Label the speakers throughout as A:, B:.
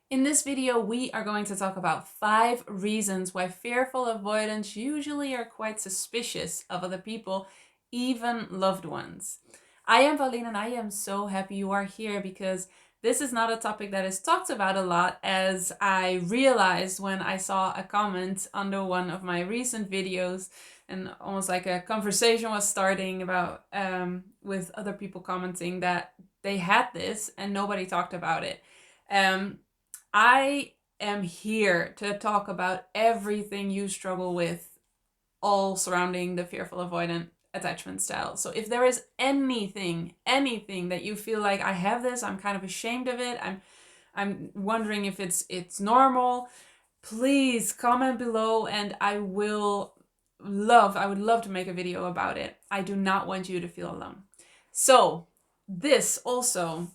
A: In this video, we are going to talk about 5 reasons why fearful avoidants usually are quite suspicious of other people, even loved ones. I am Pauline and I am so happy you are here because this is not a topic that is talked about a lot, as I realized when I saw a comment under one of my recent videos, and almost like a conversation was starting about with other people commenting that they had this and nobody talked about it. I am here to talk about everything you struggle with, all surrounding the fearful avoidant attachment style. So if there is anything that you feel like I have this, I'm kind of ashamed of it, I'm wondering if it's normal, please comment below and I would love to make a video about it. I do not want you to feel alone. So this also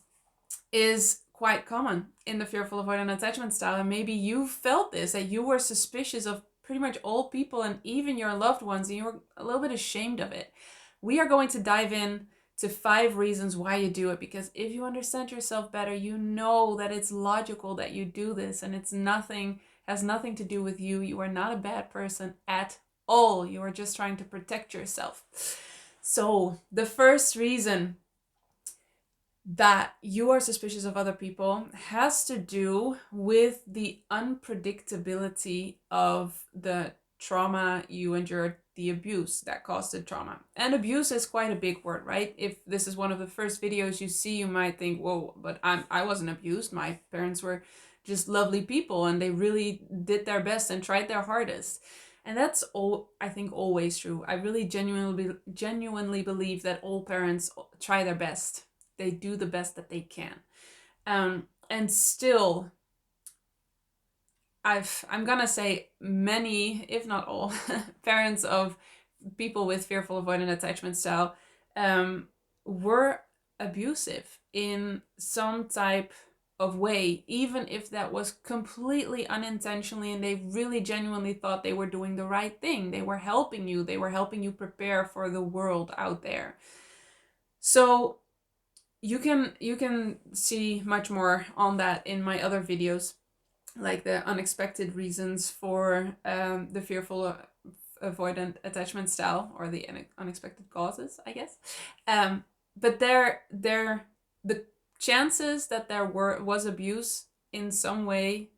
A: is quite common in the fearful avoidant attachment style, and maybe you felt this, that you were suspicious of pretty much all people and even your loved ones, and you were a little bit ashamed of it. We are going to dive in to 5 reasons why you do it, because if you understand yourself better, you know that it's logical that you do this, and has nothing to do with you. You are not a bad person at all. You are just trying to protect yourself. So the first reason that you are suspicious of other people has to do with the unpredictability of the trauma you endured, the abuse that caused the trauma. And abuse is quite a big word, right? If this is one of the first videos you see, you might think, whoa, but I wasn't abused. My parents were just lovely people and they really did their best and tried their hardest. And that's all, I think, always true. I really genuinely believe that all parents try their best. They do the best that they can. And still, I'm gonna say many, if not all, parents of people with fearful avoidant attachment style were abusive in some type of way, even if that was completely unintentionally and they really genuinely thought they were doing the right thing. They were helping you prepare for the world out there. So you can see much more on that in my other videos, like the unexpected reasons for the fearful avoidant attachment style, or the unexpected causes, I guess. But the chances that there was abuse in some way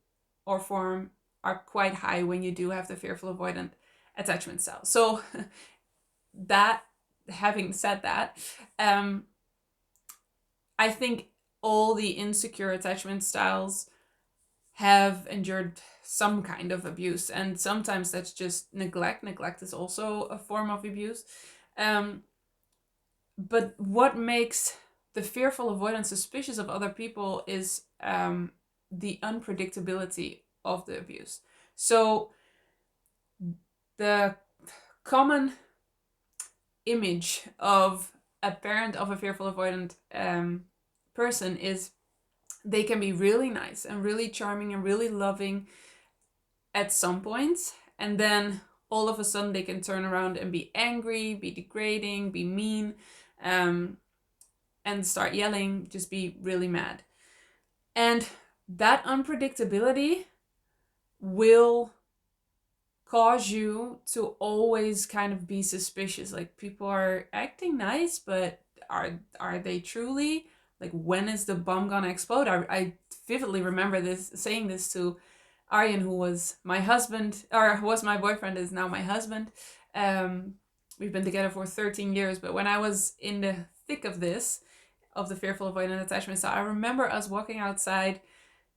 A: or form are quite high when you do have the fearful avoidant attachment style. So that, having said that, I think all the insecure attachment styles have endured some kind of abuse, and sometimes that's just neglect. Neglect is also a form of abuse. But what makes the fearful avoidant suspicious of other people is the unpredictability of the abuse. So the common image of a parent of a fearful avoidant person is they can be really nice and really charming and really loving at some points, and then all of a sudden they can turn around and be angry, be degrading, be mean, and start yelling, just be really mad. And that unpredictability will cause you to always kind of be suspicious. Like, people are acting nice, but are they truly? Like, when is the bomb gonna explode? I vividly remember saying this to Aryan, who was my husband, or was my boyfriend, is now my husband. We've been together for 13 years, but when I was in the thick of this, of the fearful avoidant attachment style, I remember us walking outside,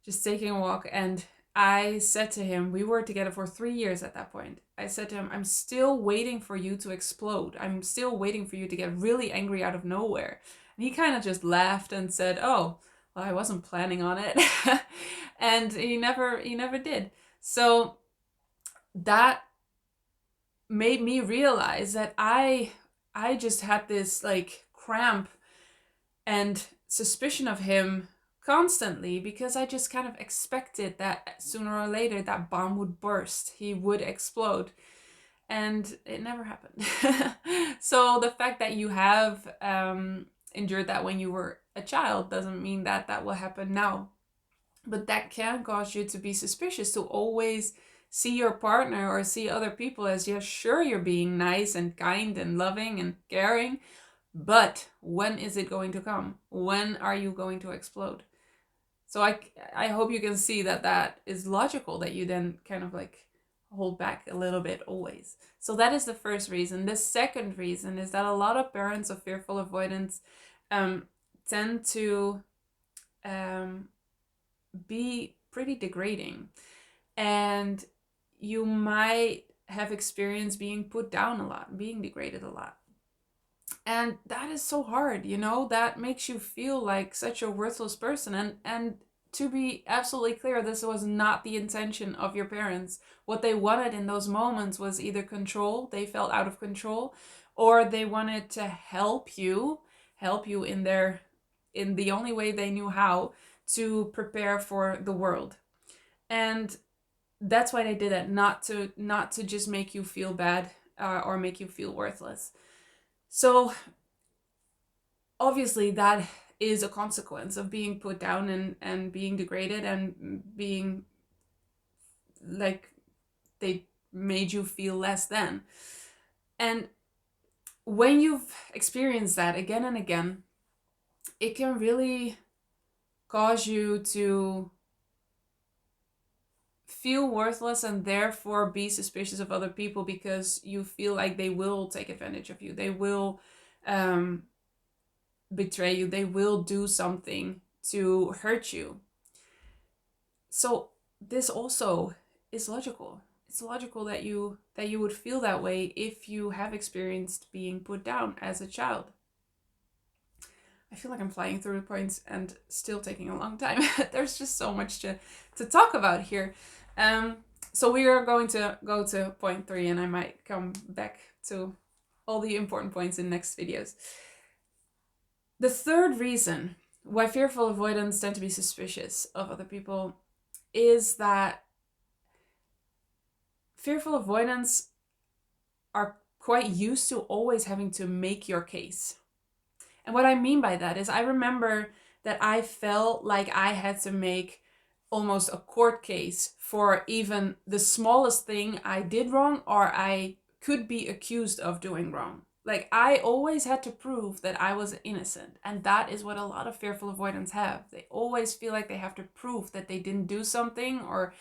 A: just taking a walk, and I said to him, we were together for 3 years at that point. I said to him, I'm still waiting for you to explode. I'm still waiting for you to get really angry out of nowhere. And he kind of just laughed and said, oh, well, I wasn't planning on it. And he never did. So that made me realize that I just had this like cramp and suspicion of him constantly, because I just kind of expected that sooner or later that bomb would burst, he would explode, and it never happened. So the fact that you have endured that when you were a child doesn't mean that that will happen now. But that can cause you to be suspicious, to always see your partner or see other people as, yeah, sure, you're being nice and kind and loving and caring, but when is it going to come? When are you going to explode? So I hope you can see that that is logical, that you then kind of like hold back a little bit always. So that is the first reason. The second reason is that a lot of parents of fearful avoidance tend to be pretty degrading. And you might have experienced being put down a lot, being degraded a lot. And that is so hard, you know, that makes you feel like such a worthless person. And to be absolutely clear, this was not the intention of your parents. What they wanted in those moments was either control, they felt out of control, or they wanted to help you in the only way they knew how, to prepare for the world. And that's why they did it, not to just make you feel bad or make you feel worthless. So obviously that is a consequence of being put down and being degraded and being like they made you feel less than. And when you've experienced that again and again, it can really cause you to feel worthless and therefore be suspicious of other people, because you feel like they will take advantage of you, they will betray you, they will do something to hurt you. So this also is logical. It's logical that you would feel that way if you have experienced being put down as a child. I feel like I'm flying through the points and still taking a long time. There's just so much to talk about here. So we are going to go to point 3, and I might come back to all the important points in next videos. The third reason why fearful avoidants tend to be suspicious of other people is that fearful avoidants are quite used to always having to make your case. And what I mean by that is, I remember that I felt like I had to make almost a court case for even the smallest thing I did wrong or I could be accused of doing wrong. Like, I always had to prove that I was innocent. And that is what a lot of fearful avoidants have. They always feel like they have to prove that they didn't do something, or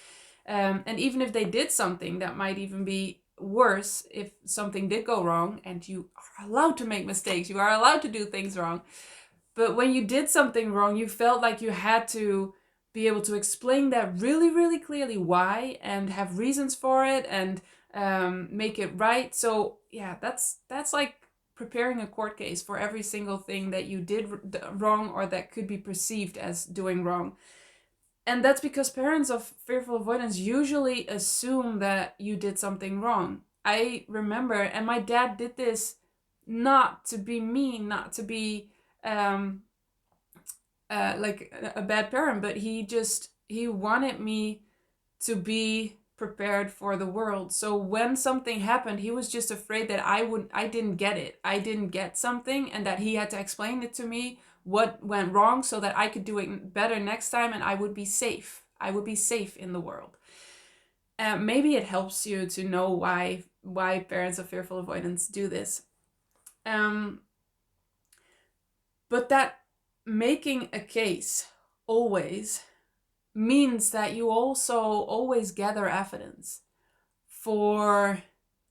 A: and even if they did something, that might even be worse if something did go wrong. And you are allowed to make mistakes, you are allowed to do things wrong. But when you did something wrong, you felt like you had to be able to explain that really, really clearly why, and have reasons for it, and make it right. So yeah, that's like preparing a court case for every single thing that you did wrong, or that could be perceived as doing wrong. And that's because parents of fearful avoidance usually assume that you did something wrong. I remember, and my dad did this not to be mean, not to be like a bad parent, but he wanted me to be prepared for the world. So when something happened, he was just afraid that I didn't get it. I didn't get something, and that he had to explain it to me, what went wrong, so that I could do it better next time, and I would be safe. I would be safe in the world. Maybe it helps you to know why parents of fearful avoidance do this. But that making a case always means that you also always gather evidence for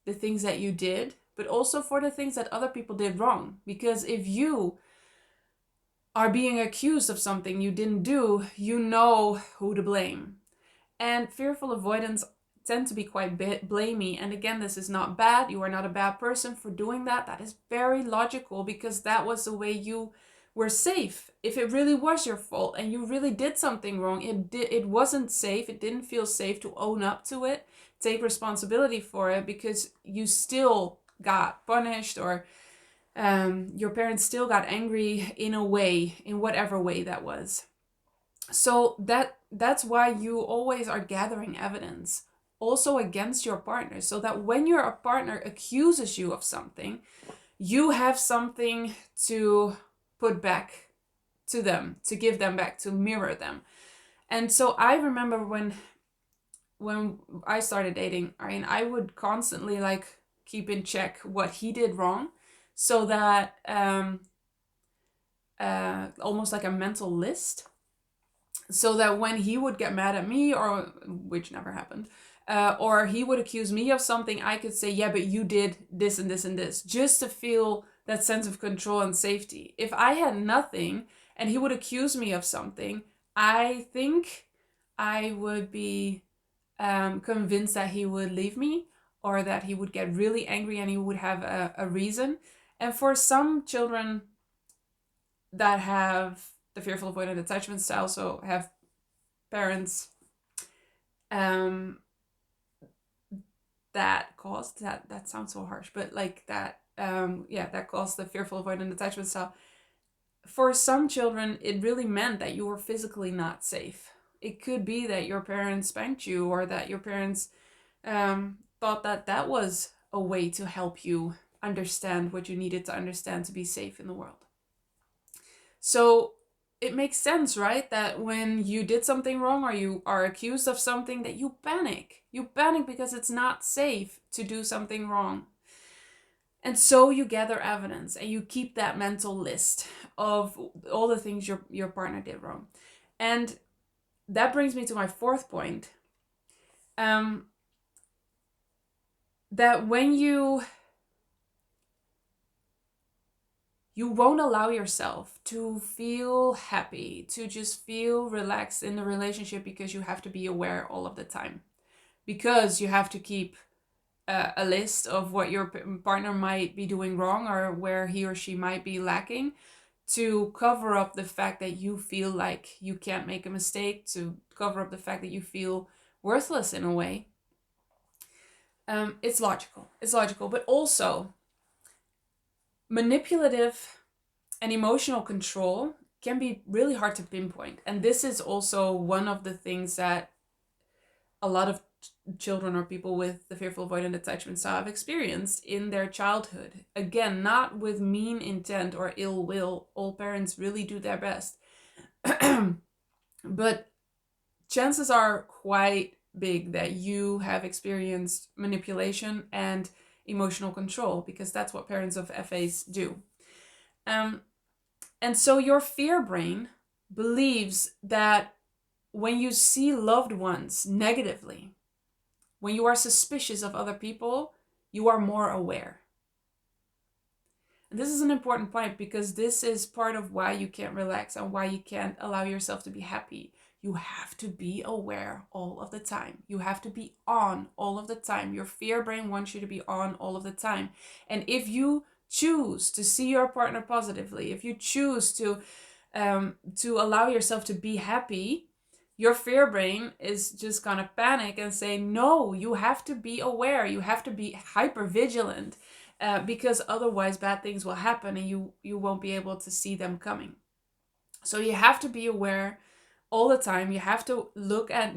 A: the things that you did, but also for the things that other people did wrong. Because if you are being accused of something you didn't do, you know who to blame. And fearful avoidants tend to be quite blamey. And again, this is not bad. You are not a bad person for doing that. That is very logical, because that was the way you were safe. If it really was your fault and you really did something wrong, it wasn't safe. It didn't feel safe to own up to it, take responsibility for it, because you still got punished, or your parents still got angry in a way, in whatever way that was. So that's why you always are gathering evidence, also against your partner, so that when your partner accuses you of something, you have something to put back to them, to give them back, to mirror them. And so I remember when I started dating, I mean, I would constantly like keep in check what he did wrong, so that almost like a mental list, so that when he would get mad at me, or which never happened, or he would accuse me of something, I could say, yeah, but you did this and this and this, just to feel that sense of control and safety. If I had nothing and he would accuse me of something, I think I would be convinced that he would leave me, or that he would get really angry and he would have a reason. And for some children that have the fearful avoidant attachment style, so have parents um, that caused that sounds so harsh, but like that that caused the fearful avoidant attachment style. For some children, it really meant that you were physically not safe. It could be that your parents spanked you, or that your parents thought that that was a way to help you understand what you needed to understand to be safe in the world. So it makes sense, right? That when you did something wrong, or you are accused of something, that you panic. You panic because it's not safe to do something wrong. And so you gather evidence and you keep that mental list of all the things your partner did wrong. And that brings me to my fourth point. That when you won't allow yourself to feel happy, to just feel relaxed in the relationship, because you have to be aware all of the time. Because you have to keep a list of what your partner might be doing wrong, or where he or she might be lacking, to cover up the fact that you feel like you can't make a mistake, to cover up the fact that you feel worthless in a way. It's logical. It's logical, but also manipulative and emotional control can be really hard to pinpoint. And this is also one of the things that a lot of children or people with the fearful avoidant attachment style have experienced in their childhood. Again, not with mean intent or ill will. All parents really do their best. But chances are quite big that you have experienced manipulation and emotional control, because that's what parents of FAs do. And so your fear brain believes that when you see loved ones negatively, when you are suspicious of other people, you are more aware. And this is an important point, because this is part of why you can't relax and why you can't allow yourself to be happy. You have to be aware all of the time. You have to be on all of the time. Your fear brain wants you to be on all of the time. And if you choose to see your partner positively, if you choose to allow yourself to be happy, your fear brain is just gonna panic and say, no, you have to be aware. You have to be hyper vigilant, because otherwise bad things will happen and you won't be able to see them coming. So you have to be aware all the time. You have to look at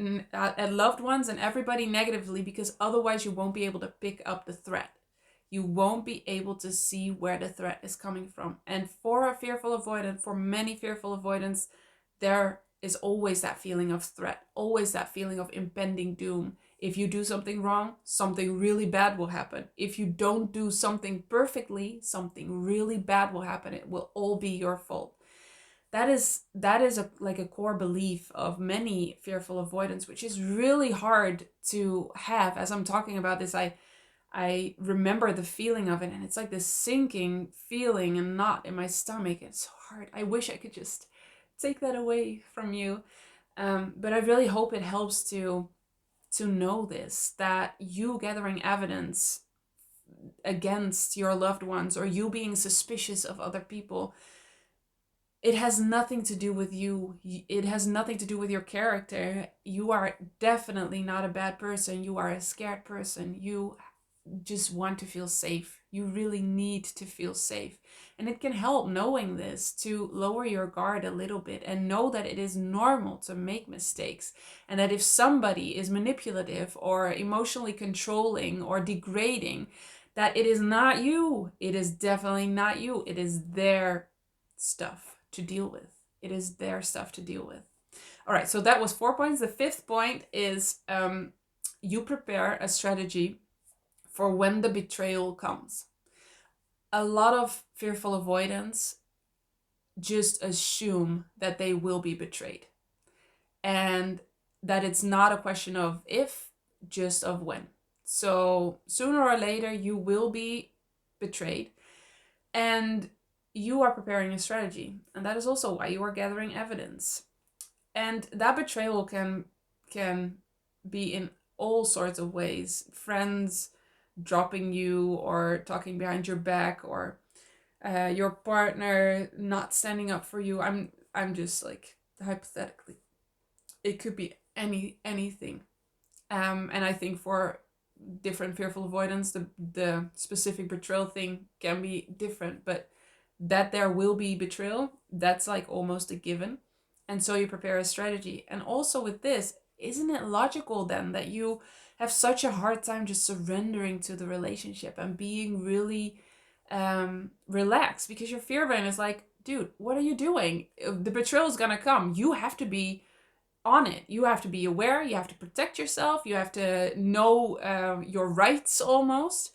A: loved ones and everybody negatively, because otherwise you won't be able to pick up the threat. You won't be able to see where the threat is coming from. And for a fearful avoidant, for many fearful avoidants, there is always that feeling of threat, always that feeling of impending doom. If you do something wrong, something really bad will happen. If you don't do something perfectly, something really bad will happen. It will all be your fault. That is like a core belief of many fearful avoidants, which is really hard to have. As I'm talking about this, I remember the feeling of it, and it's like this sinking feeling and knot in my stomach. It's so hard. I wish I could just take that away from you. But I really hope it helps to know this, that you gathering evidence against your loved ones, or you being suspicious of other people, it has nothing to do with you. It has nothing to do with your character. You are definitely not a bad person. You are a scared person. You just want to feel safe. You really need to feel safe. And it can help knowing this to lower your guard a little bit and know that it is normal to make mistakes. And that if somebody is manipulative or emotionally controlling or degrading, that it is not you. It is definitely not you. It is their stuff to deal with. It is their stuff to deal with. All right, so that was 4 points. The fifth point is you prepare a strategy for when the betrayal comes. A lot of fearful avoidants just assume that they will be betrayed and that it's not a question of if, just of when. So sooner or later, you will be betrayed and you are preparing a strategy. And that is also why you are gathering evidence. And that betrayal can be in all sorts of ways. Friends dropping you or talking behind your back, or your partner not standing up for you. I'm just like, hypothetically, it could be anything. And I think for different fearful avoidance, the specific betrayal thing can be different, but that there will be betrayal, that's like almost a given. And so you prepare a strategy. And also with this, isn't it logical then that you have such a hard time just surrendering to the relationship and being really relaxed? Because your fear brain is like, dude, what are you doing? The betrayal is gonna come. You have to be on it. You have to be aware. You have to protect yourself. You have to know your rights almost.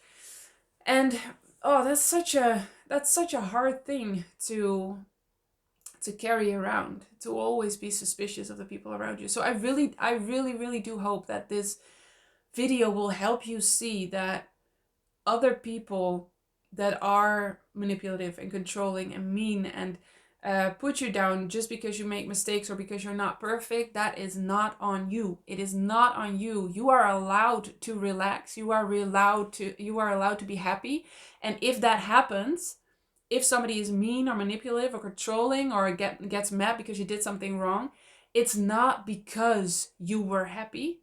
A: And oh, that's such a hard thing to carry around, to always be suspicious of the people around you. So I really do hope that this video will help you see that other people that are manipulative and controlling and mean and put you down just because you make mistakes or because you're not perfect, that is not on you. It is not on you. You are allowed to relax. You are allowed to be happy. And if that happens, if somebody is mean or manipulative or controlling or gets mad because you did something wrong, it's not because you were happy.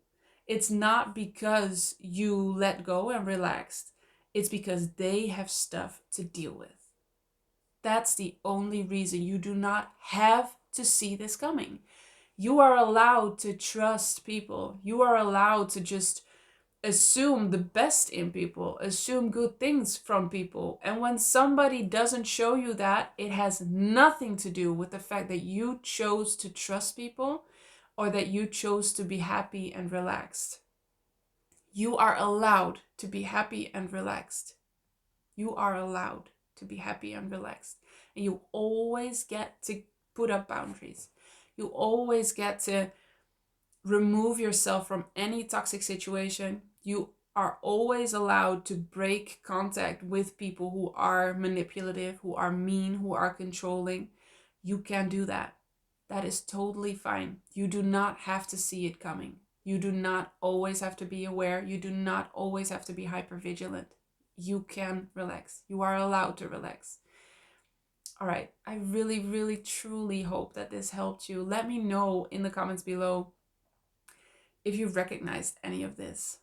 A: It's not because you let go and relaxed. It's because they have stuff to deal with. That's the only reason. You do not have to see this coming. You are allowed to trust people. You are allowed to just assume the best in people, assume good things from people. And when somebody doesn't show you that, it has nothing to do with the fact that you chose to trust people or that you chose to be happy and relaxed. You are allowed to be happy and relaxed. You are allowed to be happy and relaxed. And you always get to put up boundaries. You always get to remove yourself from any toxic situation. You are always allowed to break contact with people who are manipulative, who are mean, who are controlling. You can do that. That is totally fine. You do not have to see it coming. You do not always have to be aware. You do not always have to be hypervigilant. You can relax. You are allowed to relax. All right. I really, truly hope that this helped you. Let me know in the comments below if you've recognized any of this.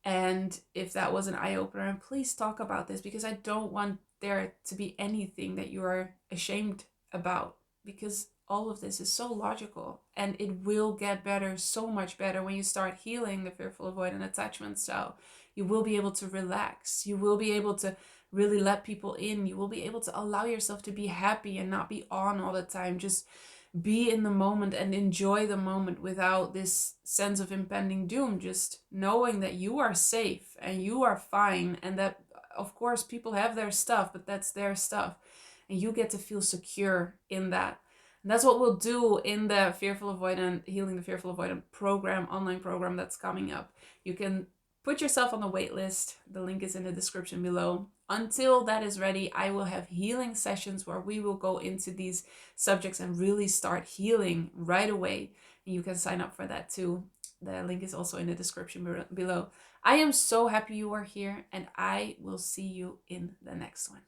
A: And if that was an eye-opener, and please talk about this, because I don't want there to be anything that you are ashamed about, because all of this is so logical and it will get better, so much better when you start healing the fearful avoidant attachment style. You will be able to relax. You will be able to really let people in. You will be able to allow yourself to be happy and not be on all the time. Just be in the moment and enjoy the moment without this sense of impending doom. Just knowing that you are safe and you are fine, and that of course people have their stuff, but that's their stuff, and you get to feel secure in that. And that's what we'll do in the Fearful Avoidant, Healing the Fearful Avoidant program, online program that's coming up. You can put yourself on the wait list. The link is in the description below. Until that is ready, I will have healing sessions where we will go into these subjects and really start healing right away. And you can sign up for that too. The link is also in the description below. I am so happy you are here, and I will see you in the next one.